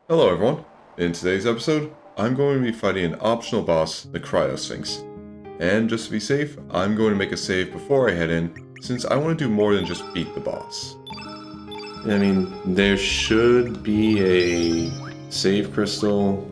Hello everyone. In today's episode, I'm going to be fighting an optional boss, the Criosphinx. And just to be safe, I'm going to make a save before I head in, since I want to do more than just beat the boss. I mean, there should be a save crystal,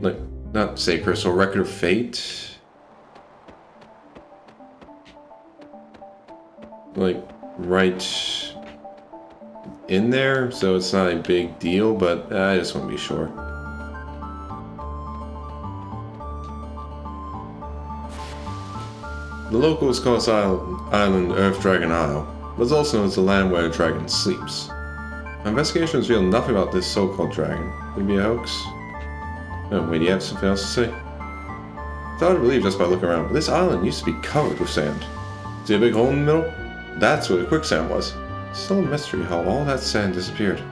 like, not save crystal, record of fate. Like, right in there, so it's not a big deal, but I just want to be sure. The locals call this island Earth Dragon Isle, but it's also known as the land where a dragon sleeps. My investigation has revealed nothing about this so-called dragon. Could it be a hoax? Oh, wait, do you have something else to say? It's hard to believe just by looking around, but this island used to be covered with sand. See a big hole in the middle? That's where the quicksand was. It's still a mystery how all that sand disappeared.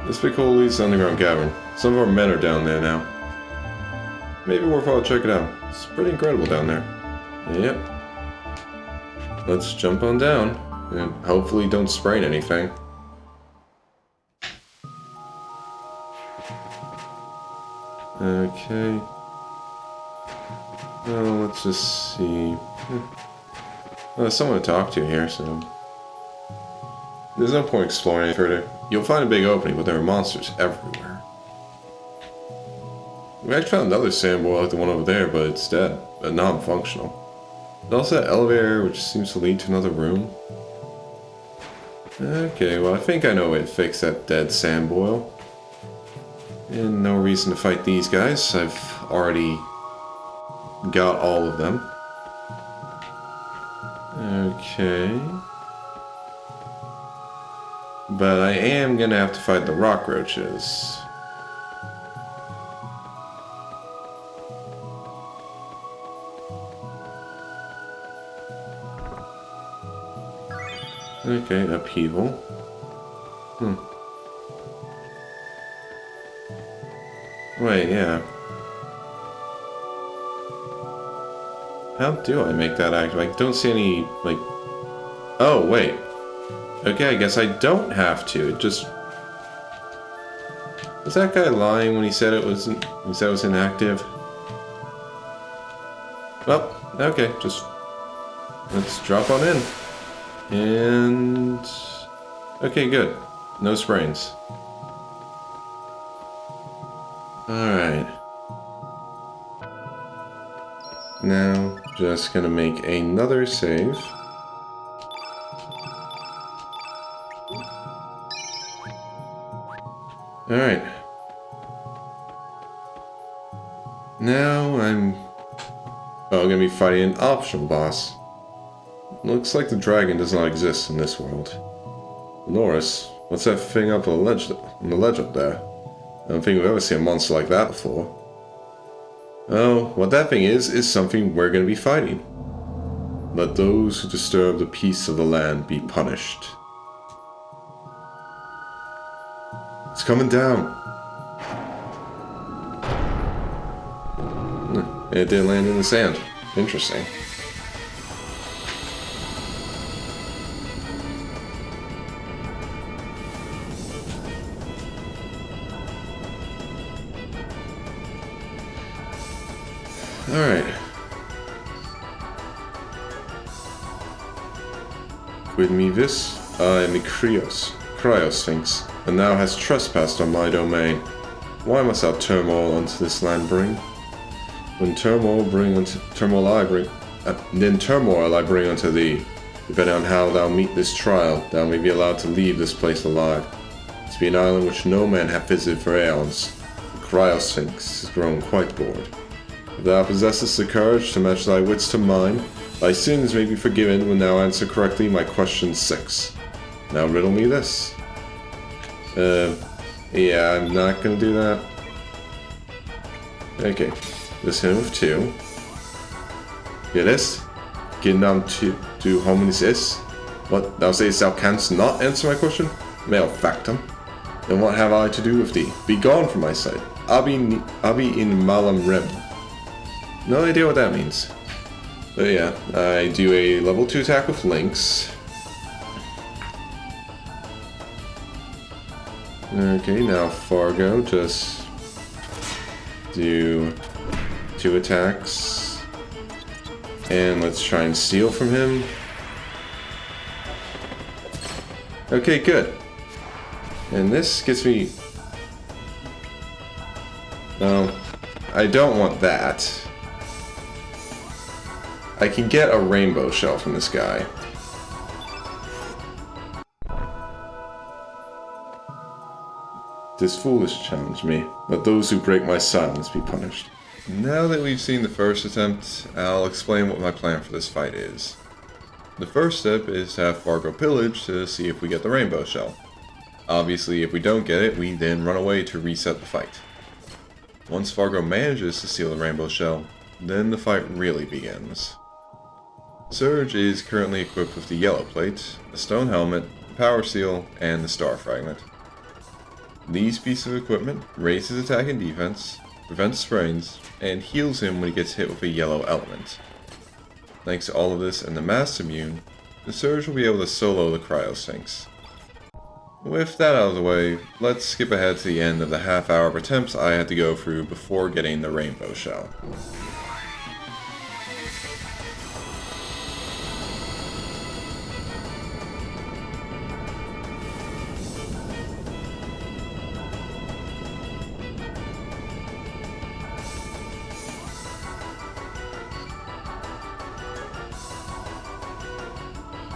This big hole leads to the underground cavern. Some of our men are down there now. Maybe worthwhile check it out. It's pretty incredible down there. Yep. Let's jump on down, and hopefully don't sprain anything. Okay. Well, let's just see. There's someone to talk to here, so... There's no point exploring any further. You'll find a big opening, but there are monsters everywhere. We actually found another sand boil like the one over there, but it's dead, but non-functional. There's also that elevator, which seems to lead to another room. Okay, well I think I know a way to fix that dead sand boil. And no reason to fight these guys. I've already got all of them. Okay. But I am gonna have to fight the rock roaches. Okay, upheaval. Wait, yeah. How do I make that active? I don't see any, like... Oh, wait. Okay, I guess I don't have to. It just... Was that guy lying when he said it wasn't... He said it was inactive? Well, okay, just... Let's drop on in. And... Okay, good. No sprains. Alright. Now, just gonna make another save. Alright. Now I'm gonna be fighting an optional boss. Looks like the dragon does not exist in this world. Norris, what's that thing up on the ledge up there? I don't think we've ever seen a monster like that before. Oh, what that thing is something we're going to be fighting. Let those who disturb the peace of the land be punished. It's coming down. It did land in the sand. Interesting. Alright. Quid me vis? I am a Criosphinx, and thou hast trespassed on my domain. Why must thou turmoil unto this land bring? When turmoil I bring unto thee. Depending on how thou meet this trial, thou may be allowed to leave this place alive. To be an island which no man hath visited for aeons. The Criosphinx has grown quite bored. If thou possessest the courage to match thy wits to mine, thy sins may be forgiven when thou answer correctly my question 6. Now riddle me this. Yeah, I'm not gonna do that. Okay, this him with 2. Gedest? Genam tu hominis is? What, thou sayest thou canst not answer my question? Male factum. Then what have I to do with thee? Be gone from my sight. Abi in malam rem. No idea what that means. But yeah, I do a level 2 attack with Lynx. Okay, now Fargo, just do 2 attacks. And let's try and steal from him. Okay, good. And this gets me... No, I don't want that. I can get a rainbow shell from this guy. This fool has challenged me. Let those who break my silence be punished. Now that we've seen the first attempt, I'll explain what my plan for this fight is. The first step is to have Fargo pillage to see if we get the rainbow shell. Obviously, if we don't get it, we then run away to reset the fight. Once Fargo manages to steal the rainbow shell, then the fight really begins. Surge is currently equipped with the yellow plate, the stone helmet, the power seal, and the star fragment. These pieces of equipment raise his attack and defense, prevents sprains, and heals him when he gets hit with a yellow element. Thanks to all of this and the mass immune, the Surge will be able to solo the Criosphinx. With that out of the way, let's skip ahead to the end of the half hour of attempts I had to go through before getting the rainbow shell.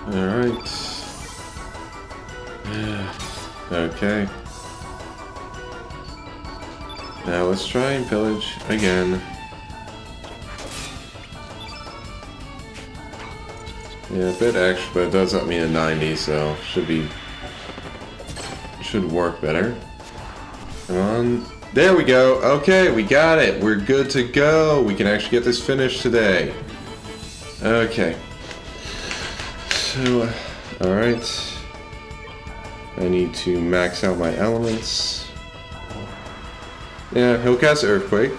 Alright. Okay. Now let's try and pillage again. Yeah, a bit extra, but it does up me to 90, so should work better. Come on. There we go. Okay, we got it. We're good to go. We can actually get this finished today. Okay. So, alright. I need to max out my elements. Yeah, he'll cast Earthquake.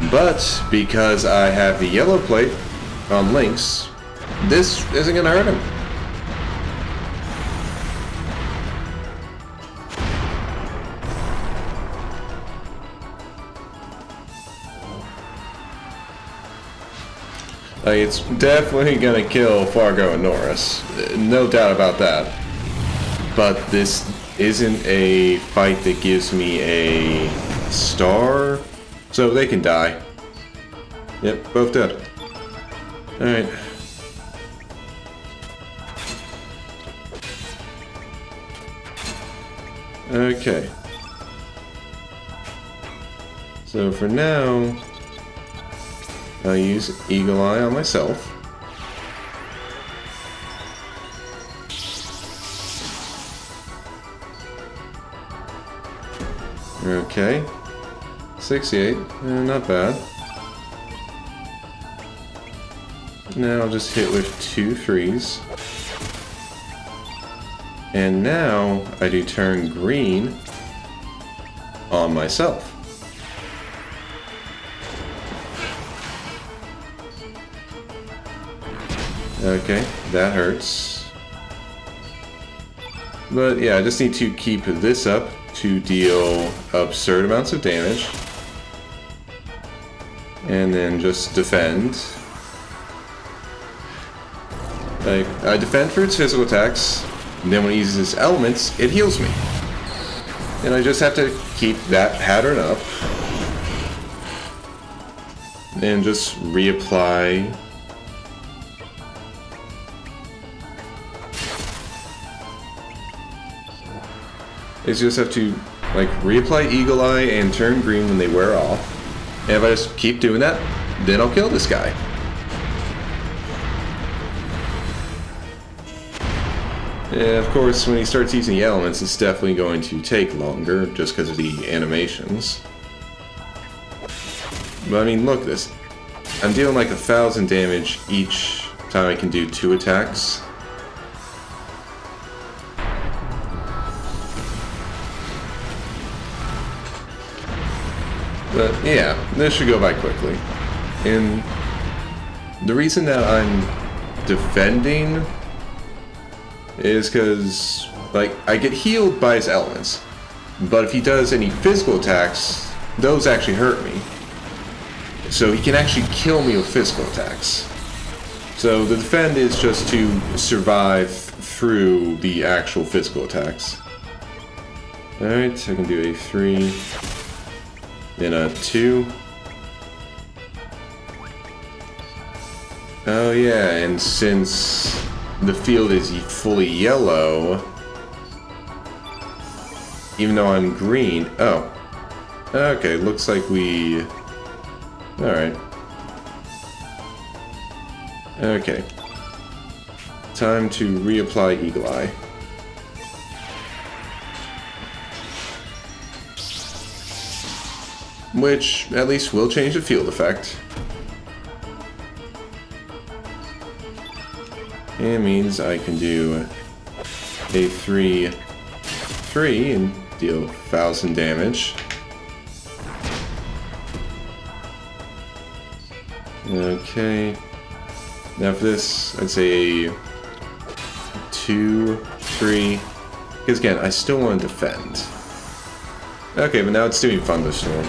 But because I have the yellow plate on Lynx, this isn't gonna hurt him. Like, it's definitely gonna kill Fargo and Norris. No doubt about that. But this isn't a fight that gives me a star, so they can die. Yep, both dead. Alright. Okay. So for now, I'll use Eagle Eye on myself. Okay. 68. Not bad. Now I'll just hit with 2 threes. And now I do turn green on myself. Okay, that hurts. But yeah, I just need to keep this up to deal absurd amounts of damage. And then just defend. Like, I defend for its physical attacks, and then when it uses its elements, it heals me. And I just have to keep that pattern up. And just reapply. I just have to, like, reapply Eagle Eye and turn green when they wear off. And if I just keep doing that, then I'll kill this guy. And of course, when he starts using the elements, it's definitely going to take longer, just because of the animations. But I mean, look at this. I'm dealing like 1,000 damage each time I can do 2 attacks. But yeah, this should go by quickly. And The reason that I'm defending is because, like, I get healed by his elements. But if he does any physical attacks, those actually hurt me. So he can actually kill me with physical attacks. So the defend is just to survive through the actual physical attacks. Alright, I can do a 3, then a 2. Oh yeah, and since the field is fully yellow, even though I'm green... Oh. Okay, looks like we... Alright. Okay. Time to reapply Eagle Eye. Which, at least, will change the field effect. It means I can do a 3 and deal 1,000 damage. Okay. Now for this, I'd say a 2, 3. Because again, I still want to defend. Okay, but now it's doing Thunderstorm.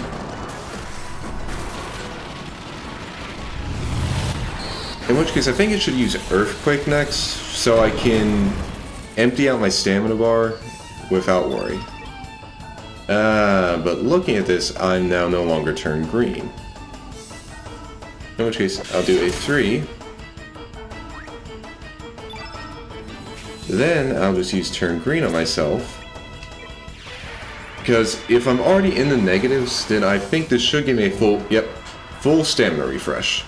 In which case, I think it should use Earthquake next, so I can empty out my stamina bar without worry. But looking at this, I'm now no longer turned green. In which case, I'll do a 3. Then I'll just use turn green on myself. Because if I'm already in the negatives, then I think this should give me a full stamina refresh.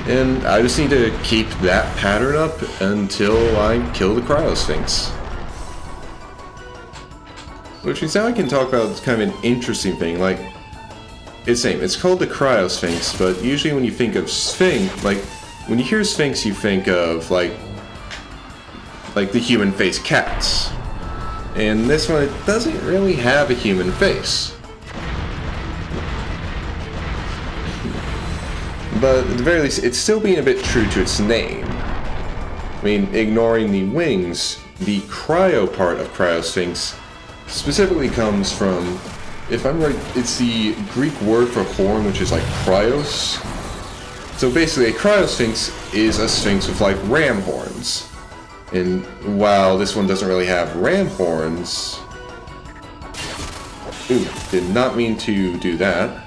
And I just need to keep that pattern up until I kill the Criosphinx. Which means now I can talk about kind of an interesting thing, like, it's called the Criosphinx, but usually when you think of Sphinx, like, when you hear Sphinx you think of, like the human face cats. And this one, it doesn't really have a human face. But at the very least, it's still being a bit true to its name. I mean, ignoring the wings, the cryo part of Criosphinx specifically comes from, if I'm right, it's the Greek word for horn, which is like cryos. So basically, a Criosphinx is a sphinx with like ram horns. And while this one doesn't really have ram horns... Ooh, did not mean to do that.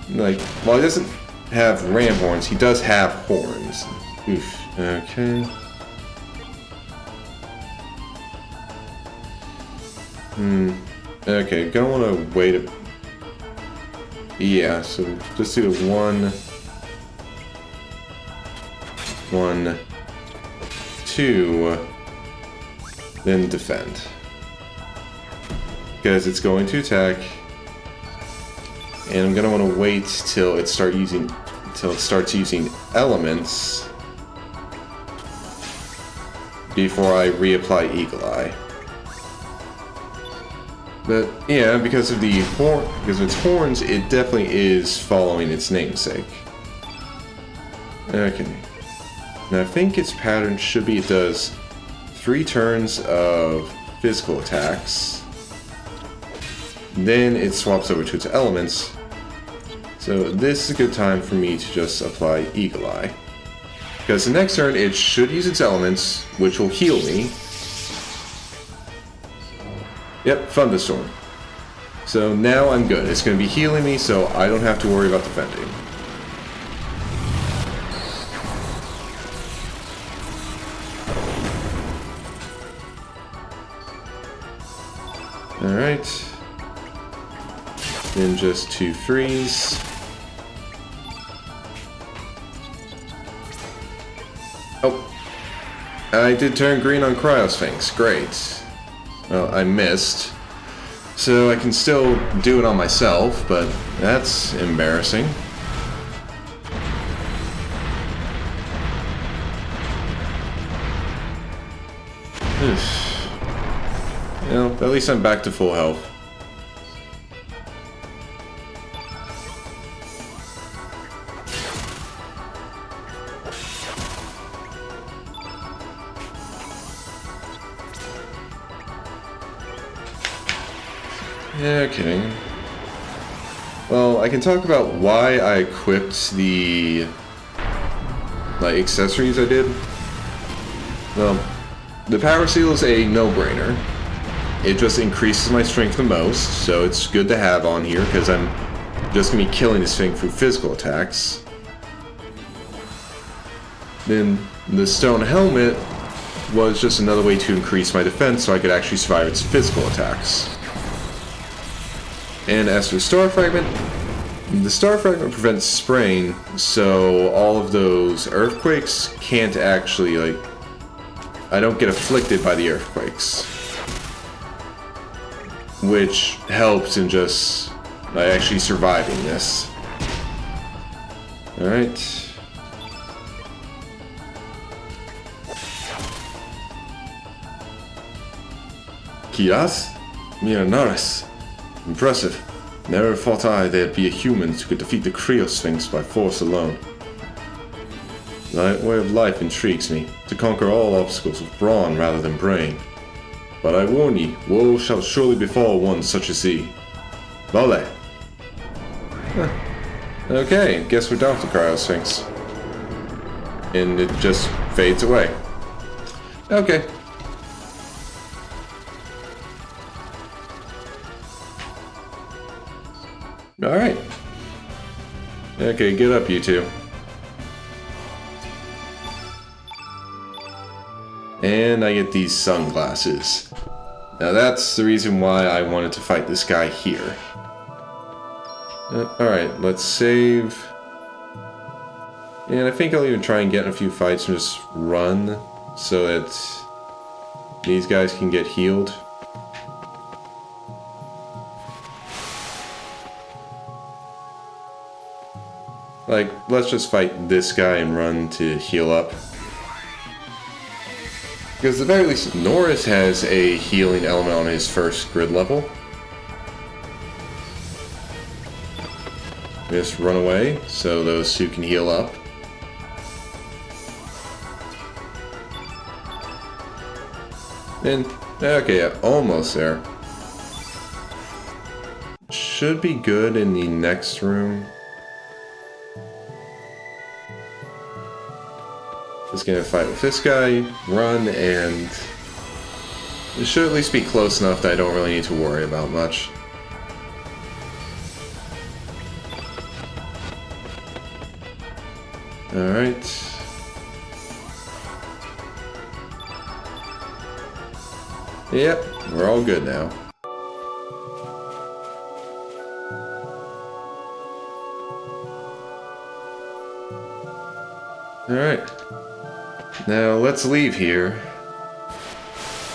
Like, while it doesn't have ram horns, he does have horns. Oof, okay. Okay, gonna want to wait a... Yeah, so just do a 1, 2, then defend. Because it's going to attack. And I'm gonna want to wait till it starts using elements before I reapply Eagle Eye. But yeah, because of its horns, it definitely is following its namesake. Okay. Now I think its pattern should be it does 3 turns of physical attacks. Then it swaps over to its elements. So this is a good time for me to just apply Eagle Eye. Because the next turn it should use its elements, which will heal me. Yep, Thunderstorm. So now I'm good. It's going to be healing me, so I don't have to worry about defending. Alright. Then just 2 threes. Oh. I did turn green on Criosphinx. Great. Well, I missed. So I can still do it on myself, but that's embarrassing. Well, at least I'm back to full health. Okay. Well, I can talk about why I equipped the accessories I did. Well, the power seal is a no-brainer. It just increases my strength the most, so it's good to have on here because I'm just gonna be killing this thing through physical attacks. Then the stone helmet was just another way to increase my defense so I could actually survive its physical attacks. And as for the star fragment prevents spraying, so all of those earthquakes can't actually, I don't get afflicted by the earthquakes. Which helps in just, actually surviving this. Alright. Kiras? Miranaris. Impressive. Never thought I there'd be a human who could defeat the Criosphinx by force alone. That way of life intrigues me, to conquer all obstacles with brawn rather than brain. But I warn ye, woe shall surely befall one such as thee. Vale! Okay, guess we're done with the Criosphinx. And it just fades away. Okay. Alright. Okay, get up, you two. And I get these sunglasses. Now that's the reason why I wanted to fight this guy here. Alright, let's save. And I think I'll even try and get in a few fights and just run so that these guys can get healed. Let's just fight this guy and run to heal up. Because at the very least, Norris has a healing element on his first grid level. Just run away so those two can heal up. And, okay, yeah, almost there. Should be good in the next room. Just gonna fight with this guy, run, and it should at least be close enough that I don't really need to worry about much. Alright. Yep, we're all good now. Alright. Now let's leave here.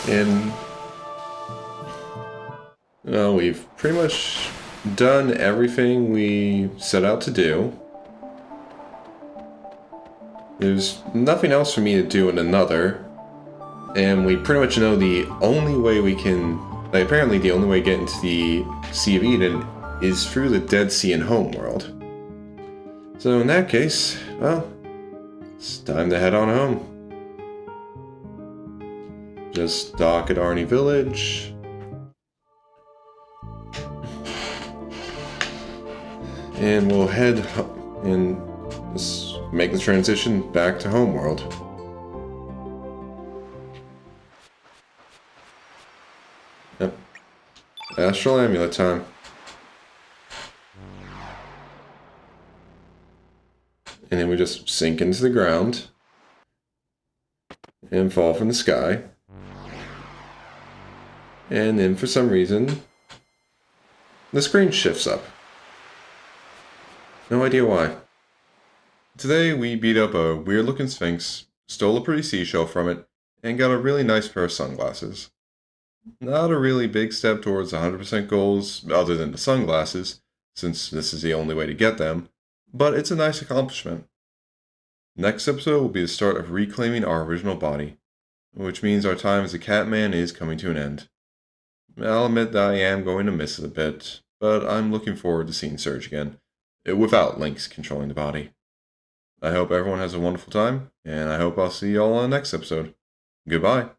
And well, we've pretty much done everything we set out to do. There's nothing else for me to do in another. And we pretty much know the only way we can, apparently the only way to get into the Sea of Eden is through the Dead Sea and Homeworld. So in that case, well, it's time to head on home. Just dock at Arnie Village. And we'll head and just make the transition back to Homeworld. Yep. Astral Amulet time. And then we just sink into the ground and fall from the sky. And then for some reason, the screen shifts up. No idea why. Today we beat up a weird looking sphinx, stole a pretty seashell from it, and got a really nice pair of sunglasses. Not a really big step towards 100% goals other than the sunglasses, since this is the only way to get them, but it's a nice accomplishment. Next episode will be the start of reclaiming our original body, which means our time as a Catman is coming to an end. I'll admit that I am going to miss it a bit, but I'm looking forward to seeing Surge again, without Lynx controlling the body. I hope everyone has a wonderful time, and I hope I'll see you all on the next episode. Goodbye.